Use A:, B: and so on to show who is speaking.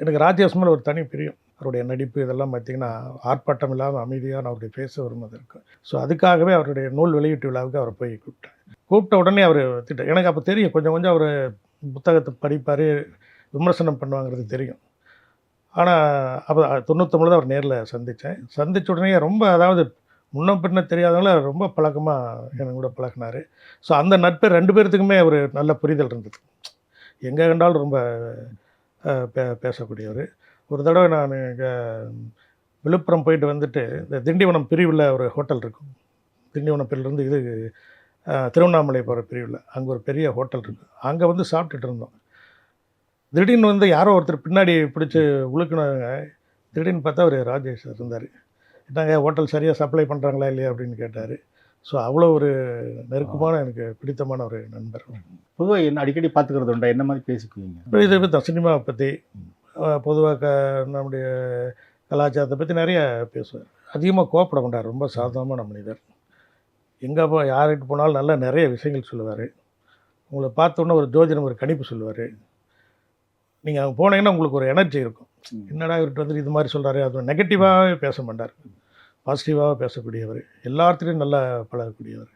A: எனக்கு ராஜேஷ் மேலே ஒரு தனி பிரியம். அவருடைய நடிப்பு இதெல்லாம் பார்த்தீங்கன்னா, ஆர்ப்பாட்டம் இல்லாம அமைதியான அவருடைய பேச வரும்போது இருக்கும். ஸோ அதுக்காகவே அவருடைய நூல் வெளியீட்டு விழாவுக்கு அவர போய் கூப்பிட்டேன். கூப்பிட்ட உடனே அவரு எனக்கு அப்போ தெரியும். கொஞ்சம் கொஞ்சம் அவரு புத்தகத்த படிப்பாரு, விமர்சனம் பண்ணுவாங்கிறது தெரியும். ஆனா, அப்ப 99 தான் அவர நேர்ல சந்திச்சேன். சந்திச்ச உடனே ரொம்ப அதாவது முன்ன பின்ன தெரியாதவங்கள ரொம்ப பழக்கமா என் கூட பழகுனாரு. ஸோ அந்த நட்பு 2 பேர்த்துக்குமே ஒரு நல்ல புரிதல் இருந்தது. எங்க கண்டாலும் ரொம்ப பேசக்கூடியவரு. ஒரு தடவ நானு விழுப்புரம் போயிட்டு வந்துட்டு, இந்த திண்டிவனம் பிரிவுல ஒரு ஹோட்டல் இருக்கும். திண்டிவனம் பிரிவுலேருந்து திருவண்ணாமலை போகிற பிரிவுல. அங்க ஒரு பெரிய ஹோட்டல் இருக்கு. அங்க வந்து சாப்பிட்டுட்டு இருந்தோம். திடீர்னு வந்து யாரோ ஒருத்தர் பின்னாடி பிடிச்சு உழுக்குனாங்க. திடீர்னு பார்த்தா அவரு ராஜேஷ் சார் இருந்தாரு. "என்னங்க ஹோட்டல் சரியா சப்ளை பண்றாங்களா இல்லையா?" அப்படின்னு கேட்டாரு. ஸோ அவ்வளோ ஒரு நெருக்கமான எனக்கு பிடித்தமான ஒரு நண்பர்.
B: பொதுவா என்ன அடிக்கடி பார்த்துக்கிறது உண்டா? என்ன மாரி பேசிக்குவீங்க?
A: இத பத்தி சினிமாவ பத்தி, பொதுவா நம்முடைய கலாச்சாரத்த பத்தி நெறைய பேசுவார். அதிகமா கோவப்பட மாட்டார். ரொம்ப சாந்தமான மனிதர். எங்க யார்கிட்ட போனாலும் நல்லா நெறைய விஷயங்கள் சொல்லுவாரு. உங்கள பார்த்தோன்னே ஒரு ஜோதிடம் ஒரு கணிப்பு சொல்லுவாரு. நீங்க அங்க போனீங்கன்னா உங்களுக்கு ஒரு எனர்ஜி இருக்கும். என்னடா இவர்ட்ட வந்துட்டு இது மாரி சொல்றாரு, அது நெகட்டிவாவே பேச மாட்டார். பாசிட்டிவாவே பேசக்கூடியவர். எல்லார்த்துலயும் நல்லா பழகக்கூடியவர்.